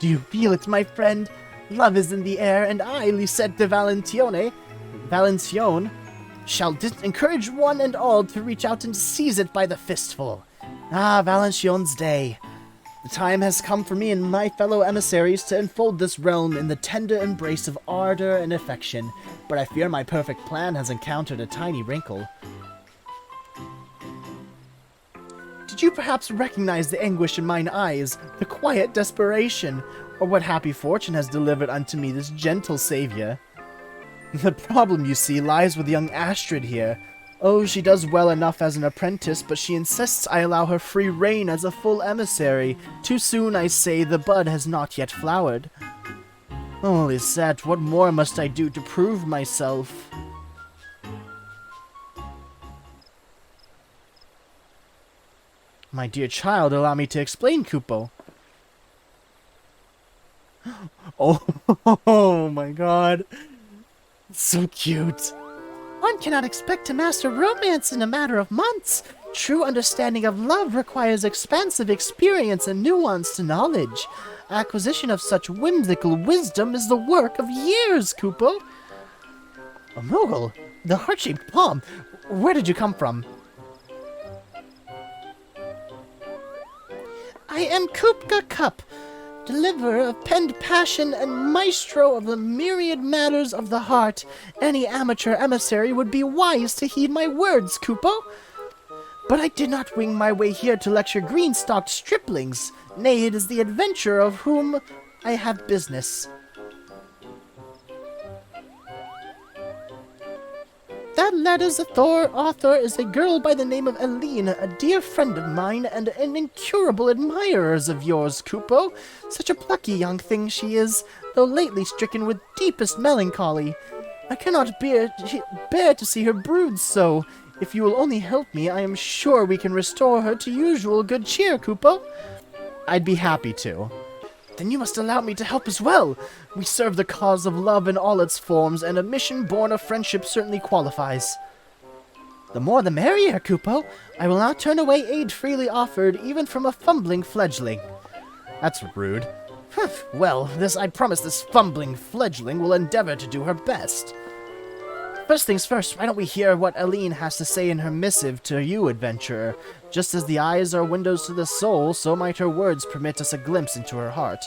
Do you feel it, my friend? Love is in the air, and I, Lisette de Valencione, shall encourage one and all to reach out and seize it by the fistful. Ah, Valencienne's day. The time has come for me and my fellow emissaries to enfold this realm in the tender embrace of ardor and affection, but I fear my perfect plan has encountered a tiny wrinkle. Did you perhaps recognize the anguish in mine eyes, the quiet desperation, or what happy fortune has delivered unto me this gentle savior? The problem, you see, lies with young Astrid here. Oh, she does well enough as an apprentice, but she insists I allow her free rein as a full emissary. Too soon, I say, the bud has not yet flowered. Oh, Lisette, what more must I do to prove myself? My dear child, allow me to explain, Kupo. Oh my god. It's so cute. One cannot expect to master romance in a matter of months. True understanding of love requires expansive experience and nuanced knowledge. Acquisition of such whimsical wisdom is the work of years, Kupo. A Moogle? The heart-shaped palm? Where did you come from? I am Kupka Cup, deliverer of penned passion and maestro of the myriad matters of the heart. Any amateur emissary would be wise to heed my words, Kupo. But I did not wing my way here to lecture green-stalked striplings. Nay, it is the adventurer of whom I have business. That letter's author is a girl by the name of Aline, a dear friend of mine and an incurable admirer of yours, Kupo. Such a plucky young thing she is, though lately stricken with deepest melancholy. I cannot bear to see her brood so. If you will only help me, I am sure we can restore her to usual good cheer, Kupo. I'd be happy to. Then you must allow me to help as well. We serve the cause of love in all its forms, and a mission born of friendship certainly qualifies. The more the merrier, Kupo. I will not turn away aid freely offered, even from a fumbling fledgling. That's rude. Well, I promise this fumbling fledgling will endeavor to do her best. First things first, why don't we hear what Aline has to say in her missive to you, adventurer? Just as the eyes are windows to the soul, so might her words permit us a glimpse into her heart.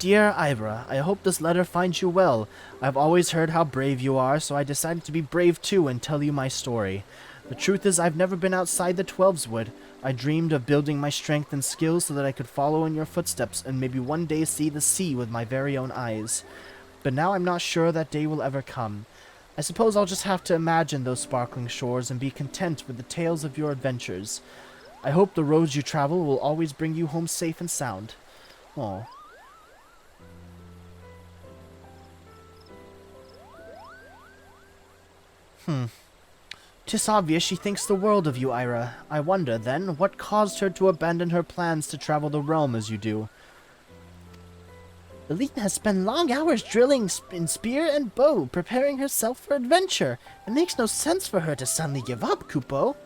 Dear Ivra, I hope this letter finds you well. I've always heard how brave you are, so I decided to be brave too and tell you my story. The truth is, I've never been outside the Twelveswood. I dreamed of building my strength and skills so that I could follow in your footsteps and maybe one day see the sea with my very own eyes. But now I'm not sure that day will ever come. I suppose I'll just have to imagine those sparkling shores and be content with the tales of your adventures. I hope the roads you travel will always bring you home safe and sound. Aw. "'Tis obvious she thinks the world of you, Ira. I wonder, then, what caused her to abandon her plans to travel the realm as you do?" "Aline has spent long hours drilling in spear and bow, preparing herself for adventure. It makes no sense for her to suddenly give up, Kupo."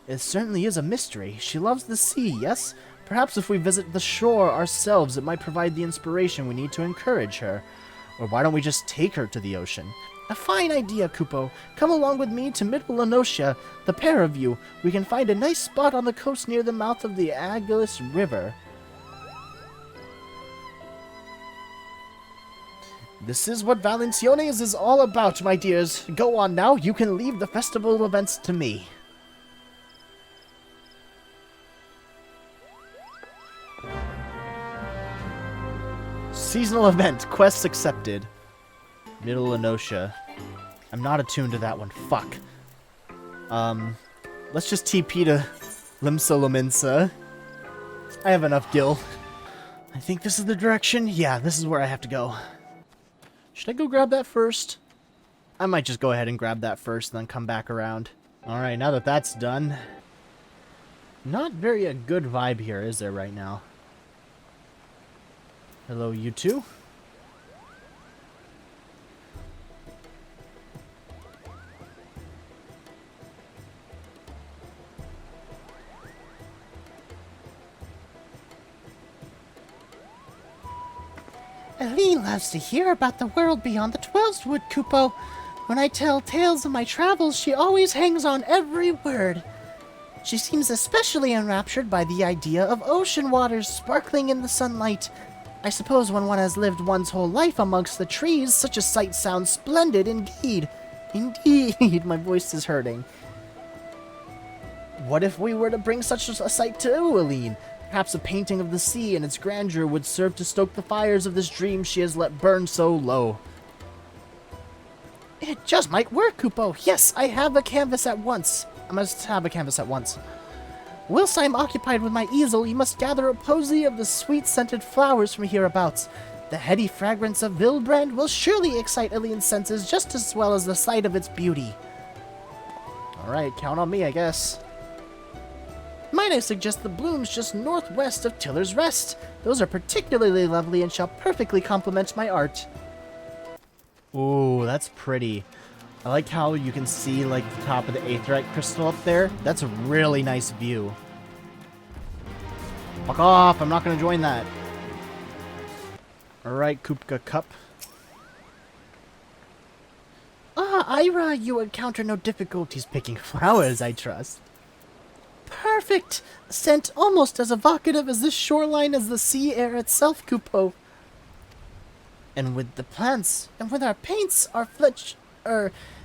"It certainly is a mystery. She loves the sea, yes? Perhaps if we visit the shore ourselves, it might provide the inspiration we need to encourage her. Or why don't we just take her to the ocean?" "A fine idea, Kupo. Come along with me to Midwillonosha, the pair of you. We can find a nice spot on the coast near the mouth of the Agulus River." This is what Valenciennes is all about, my dears. Go on now, you can leave the festival events to me. Seasonal event, quests accepted. Middle Enosia. I'm not attuned to that one. Fuck. Let's just TP to Limsa Lominsa. I have enough gil. I think this is the direction. Yeah, this is where I have to go. Should I go grab that first? I might just go ahead and grab that first and then come back around. Alright, now that that's done. Not very a good vibe here, is there, right now? Hello, you two. Eileen loves to hear about the world beyond the 12's wood, Kupo. When I tell tales of my travels, she always hangs on every word. She seems especially enraptured by the idea of ocean waters sparkling in the sunlight. I suppose when one has lived one's whole life amongst the trees, such a sight sounds splendid indeed. Indeed, my voice is hurting. What if we were to bring such a sight to Eileen? Perhaps a painting of the sea and its grandeur would serve to stoke the fires of this dream she has let burn so low. It just might work, Kupo. Yes, I have a canvas at once. I must have a canvas at once. Whilst I am occupied with my easel, you must gather a posy of the sweet-scented flowers from hereabouts. The heady fragrance of Vilbrand will surely excite Eileen's senses just as well as the sight of its beauty. Alright, count on me, I guess. Might I suggest the blooms just northwest of Tiller's Rest? Those are particularly lovely and shall perfectly complement my art. Ooh, that's pretty. I like how you can see, like, the top of the aetheryte crystal up there. That's a really nice view. Fuck off! I'm not gonna join that. Alright, Kupka Cup. Ah, Ira, you encounter no difficulties picking flowers, I trust. Perfect! A scent almost as evocative as this shoreline as the sea air itself, Kupo. And with the plants, and with our paints,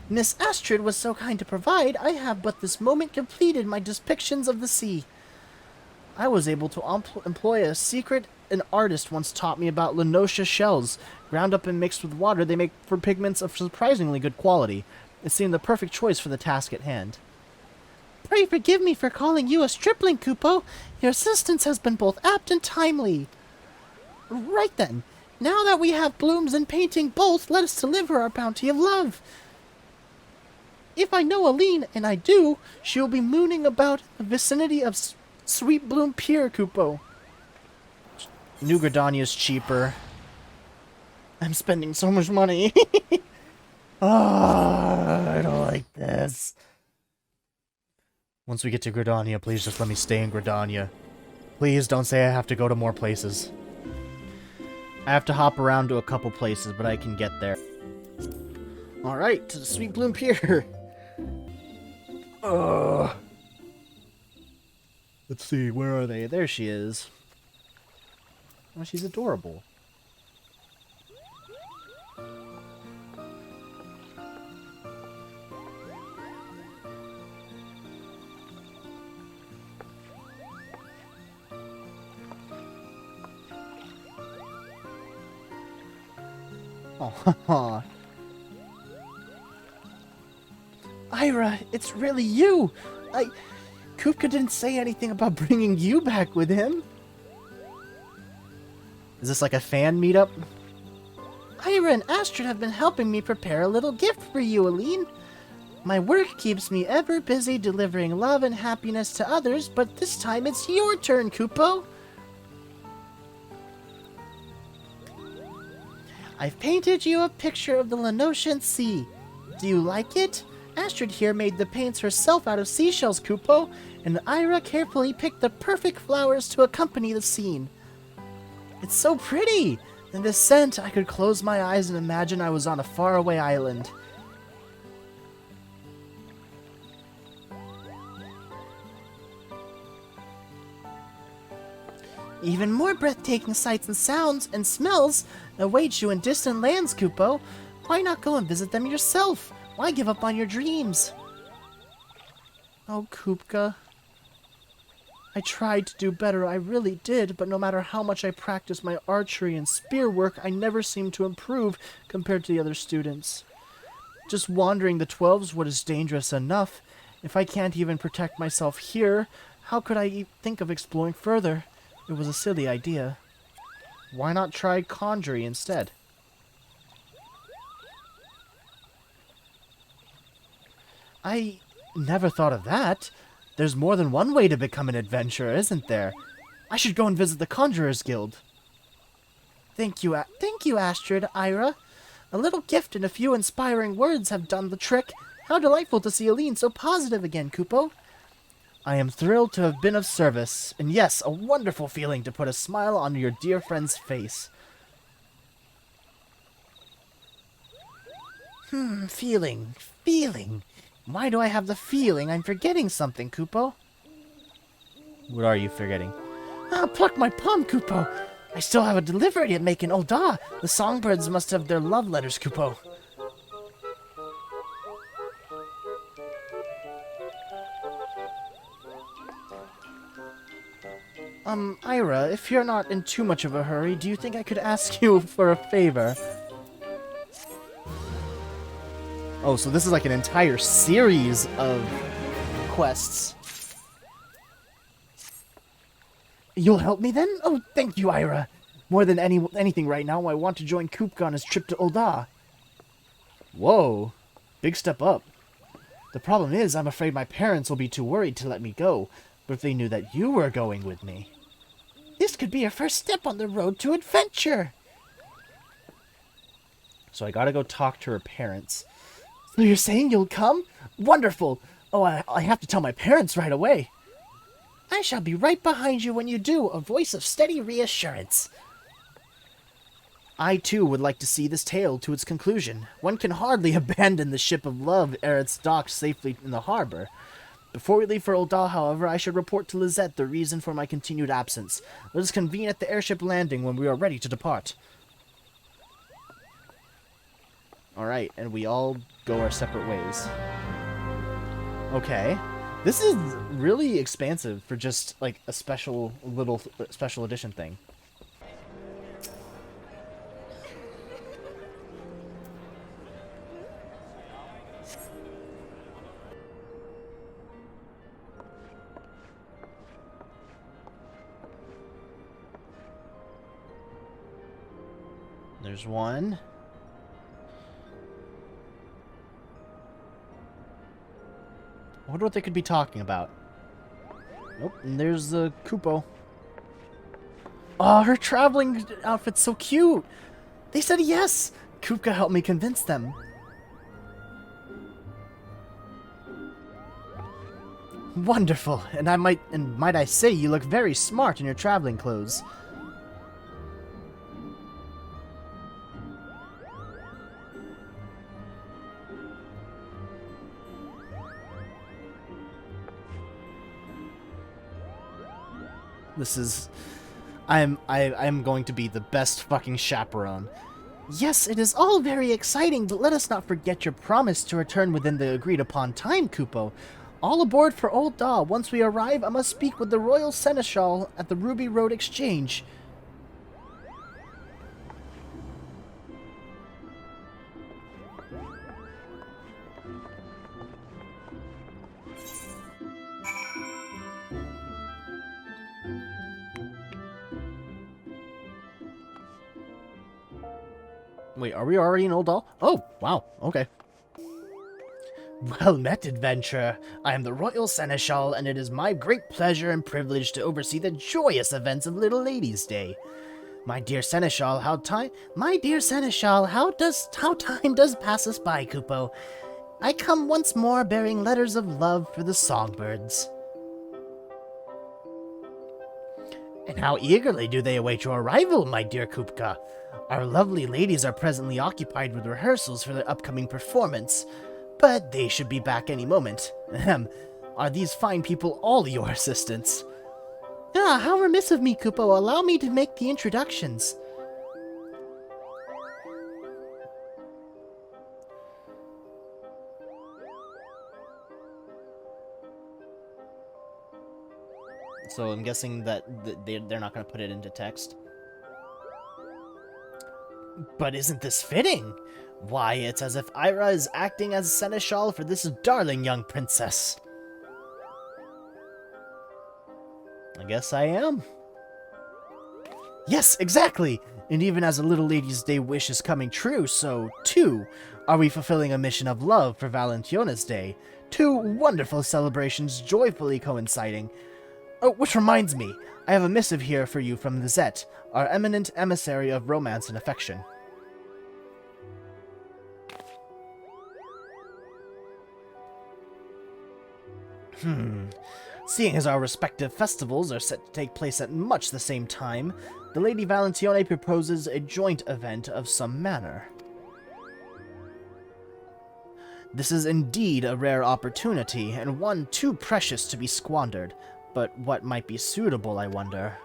Miss Astrid was so kind to provide, I have but this moment completed my depictions of the sea. I was able to employ a secret an artist once taught me about Linosia shells. Ground up and mixed with water, they make for pigments of surprisingly good quality. It seemed the perfect choice for the task at hand. Pray forgive me for calling you a stripling, Kupo. Your assistance has been both apt and timely. Right then. Now that we have blooms and painting both, let us deliver our bounty of love. If I know Eileen, and I do, she will be mooning about the vicinity of Sweet Bloom Pier, Kupo. New Gridania's cheaper. I'm spending so much money. I don't like this. Once we get to Gridania, please just let me stay in Gridania. Please don't say I have to go to more places. I have to hop around to a couple places, but I can get there. Alright, to the Sweet Bloom Pier. Let's see, where are they? There she is. Oh, she's adorable. Oh, Ira, it's really you! Kupka didn't say anything about bringing you back with him. Is this like a fan meetup? Ira and Astrid have been helping me prepare a little gift for you, Eileen. My work keeps me ever busy delivering love and happiness to others, but this time it's your turn, Kupo. I've painted you a picture of the Linotian Sea. Do you like it? Astrid here made the paints herself out of seashells, Kupo, and Ira carefully picked the perfect flowers to accompany the scene. It's so pretty! In this scent, I could close my eyes and imagine I was on a faraway island. Even more breathtaking sights and sounds and smells await you in distant lands, Kupo. Why not go and visit them yourself? Why give up on your dreams? Oh, Kupka. I tried to do better, I really did, but no matter how much I practiced my archery and spear work, I never seemed to improve compared to the other students. Just wandering the 12's wood is dangerous enough. If I can't even protect myself here, how could I think of exploring further? It was a silly idea. Why not try conjuring instead? I never thought of that. There's more than one way to become an adventurer, isn't there? I should go and visit the Conjurers Guild. Thank you, Astrid, Ira. A little gift and a few inspiring words have done the trick. How delightful to see Eileen so positive again, Kupo. I am thrilled to have been of service, and yes, a wonderful feeling to put a smile on your dear friend's face. Feeling. Why do I have the feeling I'm forgetting something, Kupo? What are you forgetting? Pluck my palm, Kupo! I still have a delivery to make in Ul'dah. The songbirds must have their love letters, Kupo. Ira, if you're not in too much of a hurry, do you think I could ask you for a favor? Oh, so this is like an entire series of quests. You'll help me then? Oh, thank you, Ira. More than anything right now, I want to join Kupka on his trip to Ul'dah. Whoa. Big step up. The problem is, I'm afraid my parents will be too worried to let me go. But if they knew that you were going with me... This could be a first step on the road to adventure. So I gotta go talk to her parents. So you're saying you'll come? Wonderful! Oh, I have to tell my parents right away. I shall be right behind you when you do, a voice of steady reassurance. I, too, would like to see this tale to its conclusion. One can hardly abandon the ship of love ere it's docked safely in the harbor. Before we leave for Ul'dah, however, I should report to Lizette the reason for my continued absence. Let us convene at the airship landing when we are ready to depart. Alright, and we all go our separate ways. Okay. This is really expansive for just, like, a special edition thing. There's one. I wonder what they could be talking about. Nope, and there's the Kupo. Oh, her traveling outfit's so cute! They said yes! Kupka helped me convince them. Wonderful, and might I say, you look very smart in your traveling clothes. I'm going to be the best fucking chaperone. Yes, it is all very exciting, but let us not forget your promise to return within the agreed upon time, Kupo. All aboard for Ul'dah. Once we arrive, I must speak with the Royal Seneschal at the Ruby Road Exchange. Wait, are we already in Ul'dah? Oh, wow, okay. Well met, adventurer. I am the Royal Seneschal, and it is my great pleasure and privilege to oversee the joyous events of Little Lady's Day. My dear Seneschal, how time does pass us by, Kupo. I come once more bearing letters of love for the songbirds. And how eagerly do they await your arrival, my dear Kupka. Our lovely ladies are presently occupied with rehearsals for their upcoming performance, but they should be back any moment. Ahem. Are these fine people all your assistants? Ah, how remiss of me, Kupo. Allow me to make the introductions. So I'm guessing that they're not going to put it into text. But isn't this fitting? Why, it's as if Ira is acting as seneschal for this darling young princess. I guess I am. Yes, exactly! And even as a Little Lady's Day wish is coming true, so, too, are we fulfilling a mission of love for Valentiona's Day. Two wonderful celebrations joyfully coinciding. Oh, which reminds me, I have a missive here for you from Lizette, our eminent emissary of romance and affection. Seeing as our respective festivals are set to take place at much the same time, the Lady Valentione proposes a joint event of some manner. This is indeed a rare opportunity, and one too precious to be squandered. But what might be suitable, I wonder?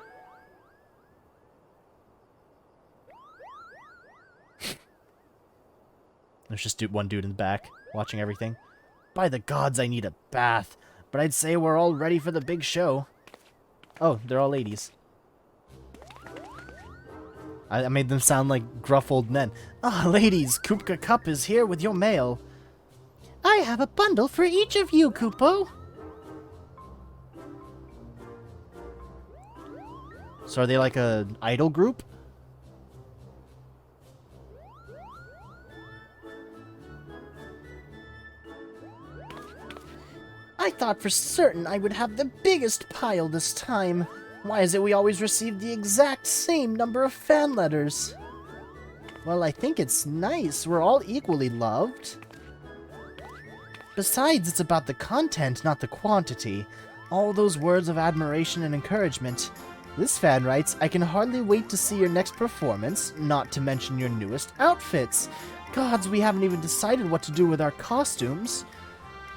There's just one dude in the back, watching everything. By the gods, I need a bath. But I'd say we're all ready for the big show. Oh, they're all ladies. I made them sound like gruff old men. Ah, ladies, Kupka Cup is here with your mail. I have a bundle for each of you, Kupo. So are they like a idol group? I thought for certain I would have the biggest pile this time. Why is it we always receive the exact same number of fan letters? Well, I think it's nice. We're all equally loved. Besides, it's about the content, not the quantity. All those words of admiration and encouragement. This fan writes, I can hardly wait to see your next performance, not to mention your newest outfits. Gods, we haven't even decided what to do with our costumes.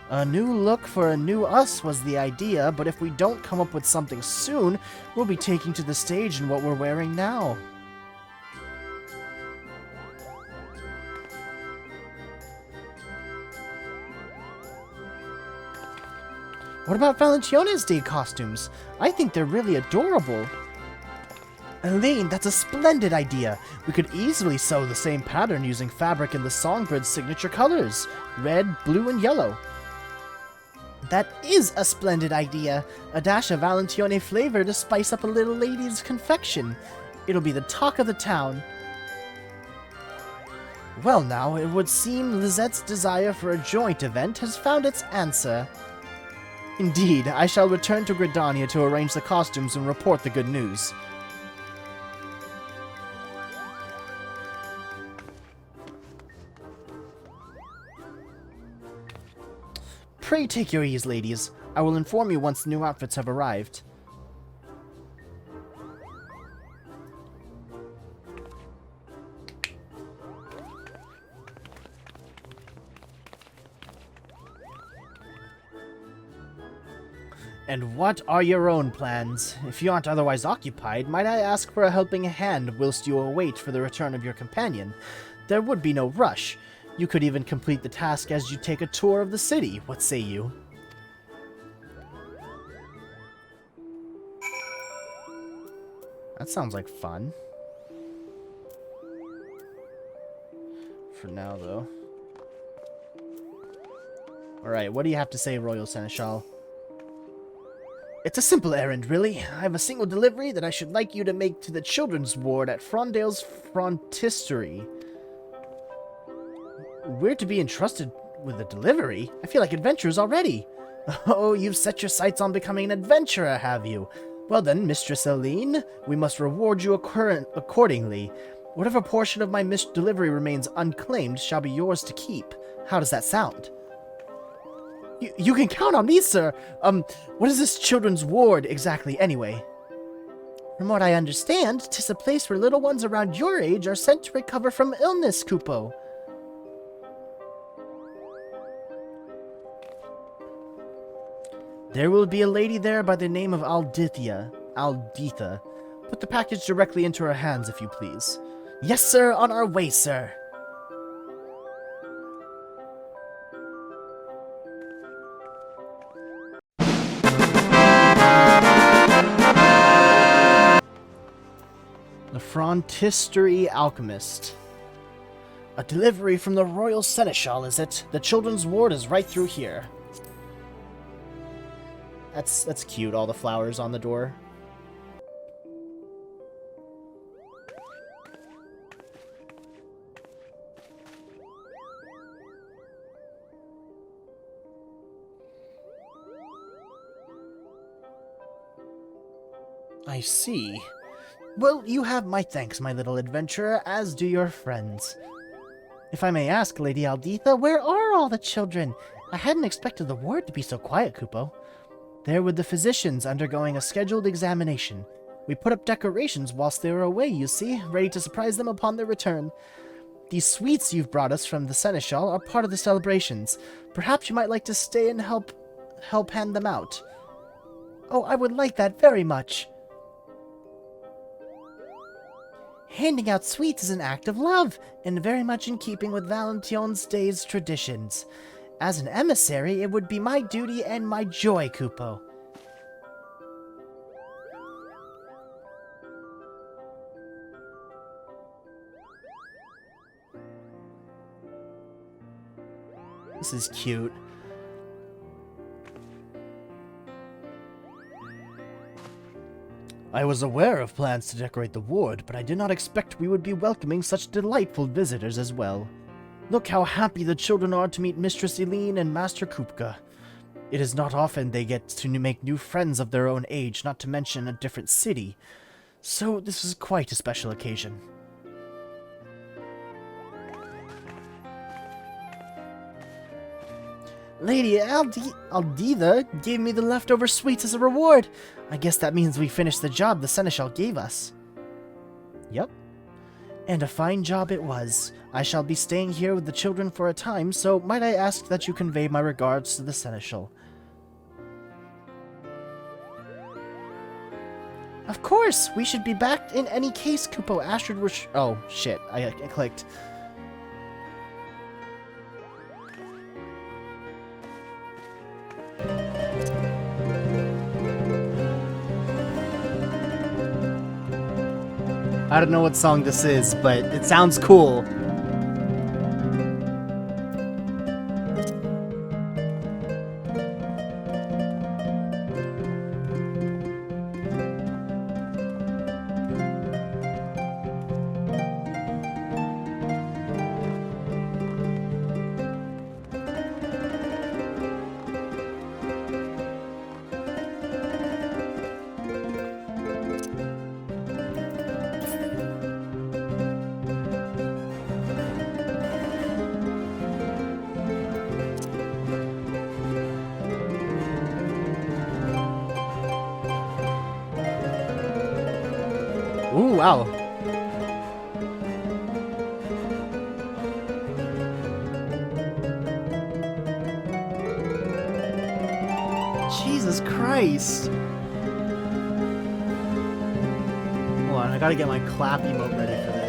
A new look for a new us was the idea, but if we don't come up with something soon, we'll be taking to the stage in what we're wearing now. What about Valentione's Day costumes? I think they're really adorable. Elaine, that's a splendid idea. We could easily sew the same pattern using fabric in the Songbird's signature colors. Red, blue, and yellow. That is a splendid idea. A dash of Valentione flavor to spice up a little lady's confection. It'll be the talk of the town. Well now, it would seem Lizette's desire for a joint event has found its answer. Indeed, I shall return to Gridania to arrange the costumes and report the good news. Pray take your ease, ladies. I will inform you once the new outfits have arrived. And what are your own plans? If you aren't otherwise occupied, might I ask for a helping hand whilst you await for the return of your companion? There would be no rush. You could even complete the task as you take a tour of the city. What say you? That sounds like fun. For now, though. Alright, what do you have to say, Royal Seneschal? It's a simple errand, really. I have a single delivery that I should like you to make to the children's ward at Frondale's Frontistery. We're to be entrusted with a delivery? I feel like adventurers already. Oh, you've set your sights on becoming an adventurer, have you? Well then, Mistress Aline, we must reward you accordingly. Whatever portion of my delivery remains unclaimed shall be yours to keep. How does that sound? You can count on me, sir. What is this children's ward exactly, anyway? From what I understand, 'tis a place where little ones around your age are sent to recover from illness, Kupo. There will be a lady there by the name of Alditha. Put the package directly into her hands, if you please. Yes, sir, on our way, sir. The Frontistery Alchemist. A delivery from the Royal Seneschal, is it? The children's ward is right through here. That's cute, all the flowers on the door. I see. Well, you have my thanks, my little adventurer, as do your friends. If I may ask, Lady Alditha, where are all the children? I hadn't expected the ward to be so quiet, Kupo. They're with the physicians undergoing a scheduled examination. We put up decorations whilst they were away, you see, ready to surprise them upon their return. These sweets you've brought us from the Seneschal are part of the celebrations. Perhaps you might like to stay and help hand them out. Oh, I would like that very much. Handing out sweets is an act of love, and very much in keeping with Valentine's Day's traditions. As an emissary, it would be my duty and my joy, Kupo. This is cute. I was aware of plans to decorate the ward, but I did not expect we would be welcoming such delightful visitors as well. Look how happy the children are to meet Mistress Eileen and Master Kupka. It is not often they get to make new friends of their own age, not to mention a different city. So this is quite a special occasion. Lady Alditha gave me the leftover sweets as a reward. I guess that means we finished the job the Seneschal gave us. Yep. And a fine job it was. I shall be staying here with the children for a time, so might I ask that you convey my regards to the Seneschal. Of course! We should be back in any case, Kupo. Astrid was... Oh, shit. I clicked. I don't know what song this is, but it sounds cool. Ooh, wow. Jesus Christ. Hold on, I gotta get my clap emote ready for this.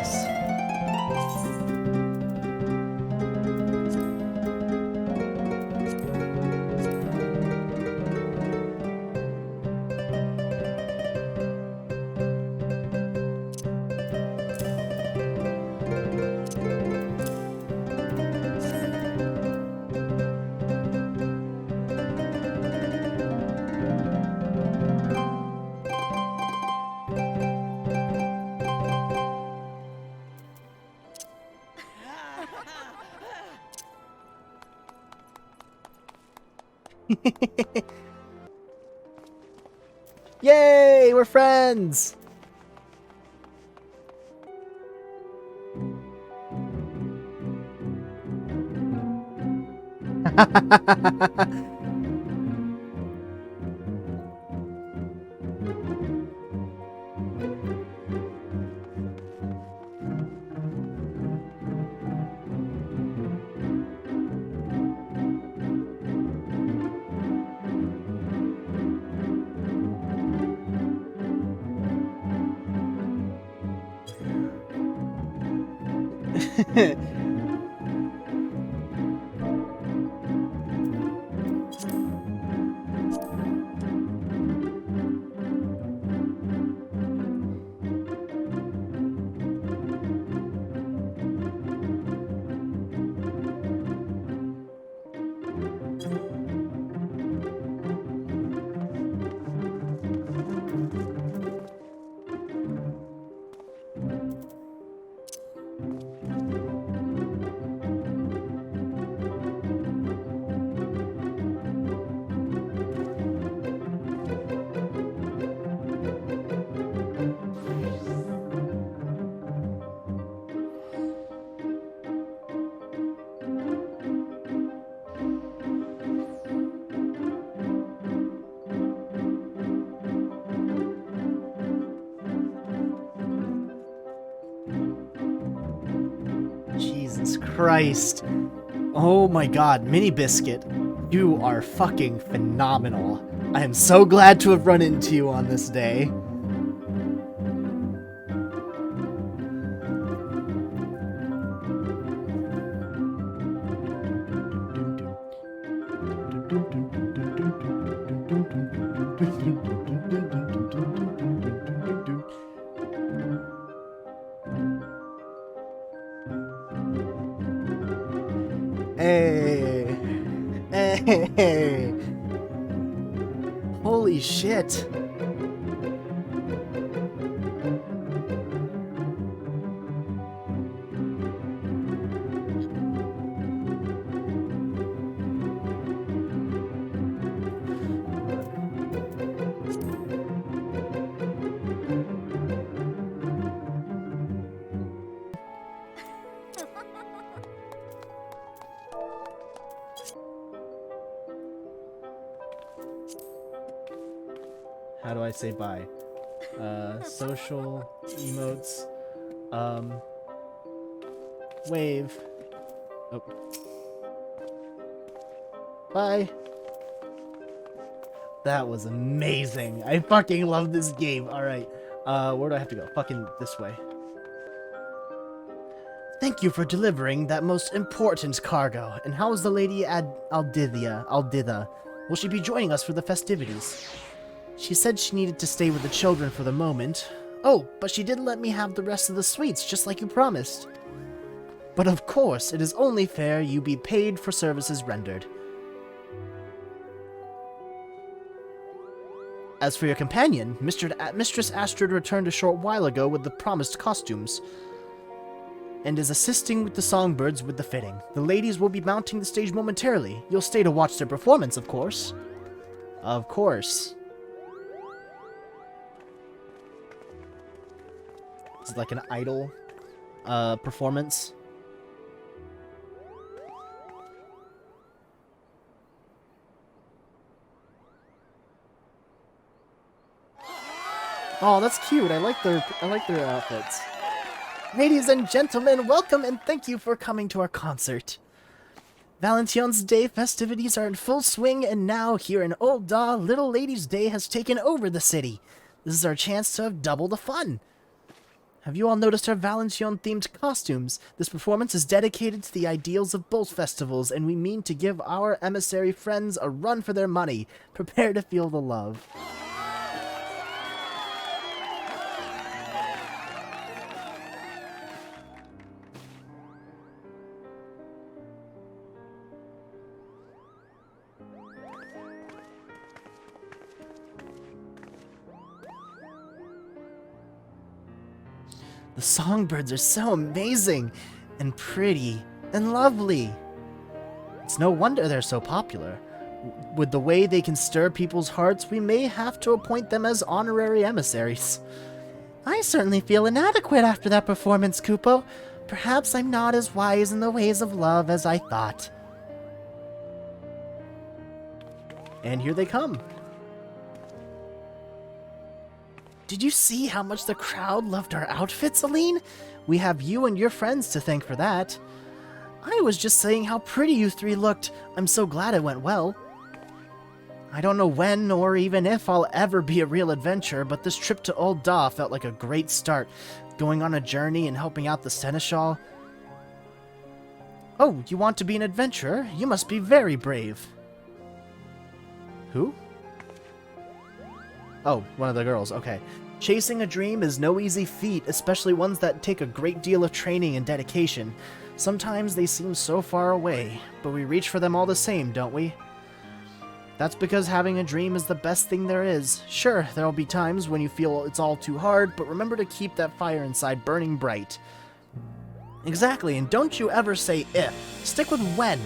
Yay, we're friends! Christ. Oh my god, Mini Biscuit. You are fucking phenomenal. I am so glad to have run into you on this day. Hey. Hey. Holy shit. How do I say bye? Social emotes. Wave. Oh. Bye. That was amazing. I fucking love this game. Alright. Where do I have to go? Fucking this way. Thank you for delivering that most important cargo. And how is the lady Alditha? Will she be joining us for the festivities? She said she needed to stay with the children for the moment. Oh, but she didn't let me have the rest of the sweets, just like you promised. But of course, it is only fair you be paid for services rendered. As for your companion, Mistress Astrid returned a short while ago with the promised costumes, and is assisting with the songbirds with the fitting. The ladies will be mounting the stage momentarily. You'll stay to watch their performance, of course. Of course. It's like an idol performance. Oh, that's cute. I like their outfits. Ladies and gentlemen, welcome and thank you for coming to our concert. Valentine's Day festivities are in full swing, and now here in Old Daw, Little Ladies' Day has taken over the city. This is our chance to have double the fun. Have you all noticed our Valentine-themed costumes? This performance is dedicated to the ideals of both festivals, and we mean to give our emissary friends a run for their money. Prepare to feel the love. The songbirds are so amazing, and pretty, and lovely. It's no wonder they're so popular. With the way they can stir people's hearts, we may have to appoint them as honorary emissaries. I certainly feel inadequate after that performance, Kupo. Perhaps I'm not as wise in the ways of love as I thought. And here they come. Did you see how much the crowd loved our outfits, Aline? We have you and your friends to thank for that. I was just saying how pretty you three looked. I'm so glad it went well. I don't know when or even if I'll ever be a real adventurer, but this trip to Old Daw felt like a great start. Going on a journey and helping out the seneschal. Oh, you want to be an adventurer? You must be very brave. Who? Oh, one of the girls, okay. Chasing a dream is no easy feat, especially ones that take a great deal of training and dedication. Sometimes they seem so far away, but we reach for them all the same, don't we? That's because having a dream is the best thing there is. Sure, there'll be times when you feel it's all too hard, but remember to keep that fire inside burning bright. Exactly, and don't you ever say if. Stick with when.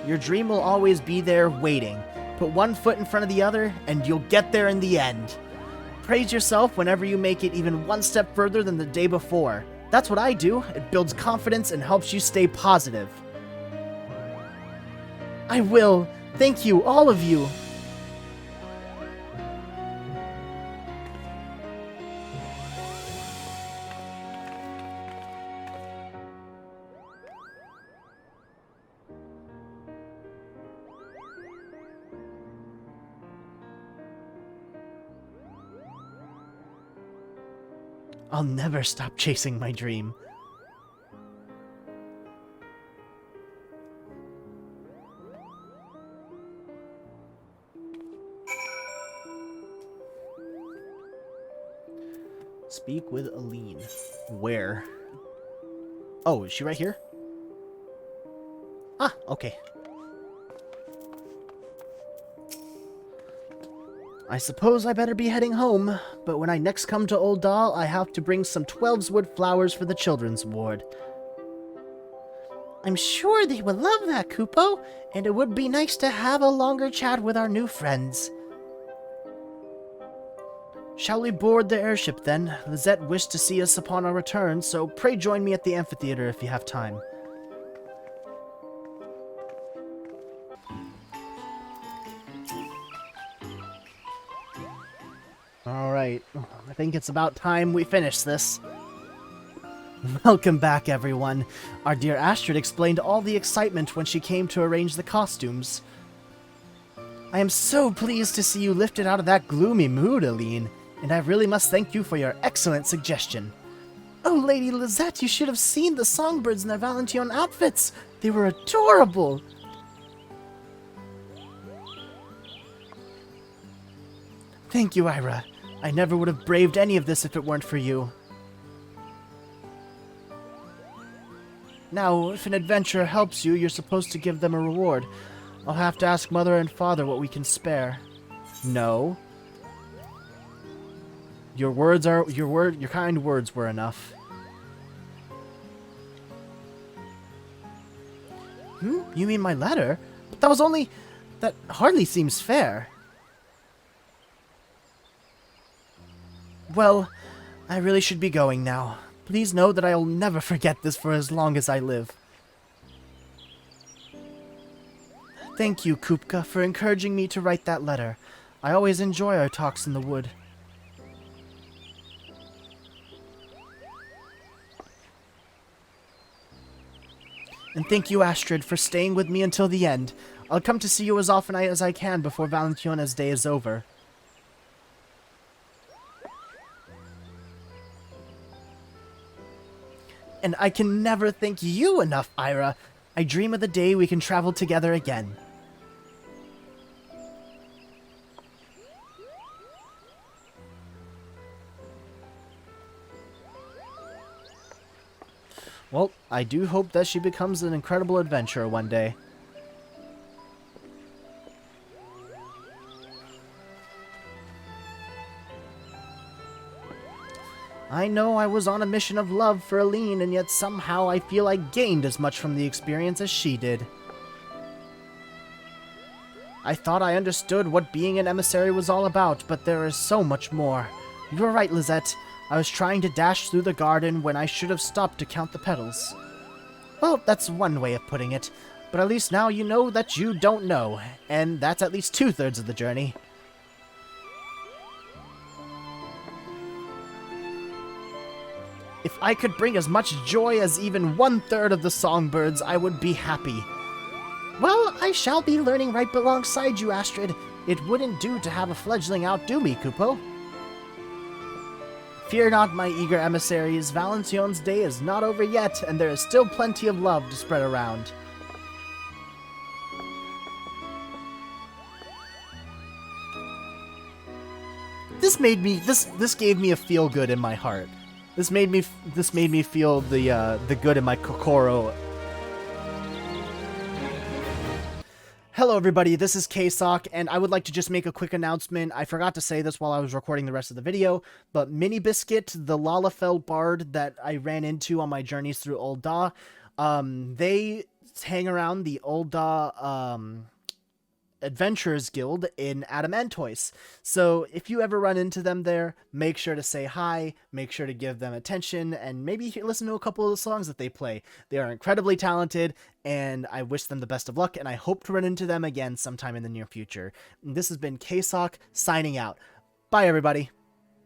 Your dream will always be there waiting. Put one foot in front of the other, and you'll get there in the end. Praise yourself whenever you make it even one step further than the day before. That's what I do. It builds confidence and helps you stay positive. I will. Thank you, all of you. I'll never stop chasing my dream. Speak with Aline. Where? Oh, is she right here? Ah, okay. I suppose I better be heading home, but when I next come to Old Dahl, I have to bring some 12's wood flowers for the children's ward. I'm sure they would love that, Kupo, and it would be nice to have a longer chat with our new friends. Shall we board the airship then? Lizette wished to see us upon our return, so pray join me at the amphitheater if you have time. Alright, I think it's about time we finish this. Welcome back, everyone. Our dear Astrid explained all the excitement when she came to arrange the costumes. I am so pleased to see you lifted out of that gloomy mood, Aline, and I really must thank you for your excellent suggestion. Oh, Lady Lizette, you should have seen the songbirds in their Valentine outfits. They were adorable. Thank you, Ira. I never would have braved any of this if it weren't for you. Now, if an adventurer helps you, you're supposed to give them a reward. I'll have to ask Mother and Father what we can spare. No. Your kind words were enough. You mean my letter? But that hardly seems fair. Well, I really should be going now. Please know that I'll never forget this for as long as I live. Thank you, Kupka, for encouraging me to write that letter. I always enjoy our talks in the wood. And thank you, Astrid, for staying with me until the end. I'll come to see you as often as I can before Valentina's day is over. And I can never thank you enough, Ira. I dream of the day we can travel together again. Well, I do hope that she becomes an incredible adventurer one day. I know I was on a mission of love for Aline, and yet somehow I feel I gained as much from the experience as she did. I thought I understood what being an emissary was all about, but there is so much more. You're right, Lizette. I was trying to dash through the garden when I should have stopped to count the petals. Well, that's one way of putting it, but at least now you know that you don't know, and that's at least 2/3 of the journey. If I could bring as much joy as even 1/3 of the songbirds, I would be happy. Well, I shall be learning right alongside you, Astrid. It wouldn't do to have a fledgling outdo me, Kupo. Fear not, my eager emissaries. Valentine's Day is not over yet, and there is still plenty of love to spread around. This gave me a feel good in my heart. This made me feel the good in my kokoro. Hello everybody, this is K-Sawk, and I would like to just make a quick announcement. I forgot to say this while I was recording the rest of the video, but Mini Biscuit, the Lalafell bard that I ran into on my journeys through Old Dahl, they hang around the Old Dahl Adventurers Guild in Adamantoise. So if you ever run into them there, make sure to say hi, make sure to give them attention, and maybe listen to a couple of the songs that they play. They are incredibly talented, and I wish them the best of luck, and I hope to run into them again sometime in the near future. And this has been K-Sawk signing out. Bye, everybody.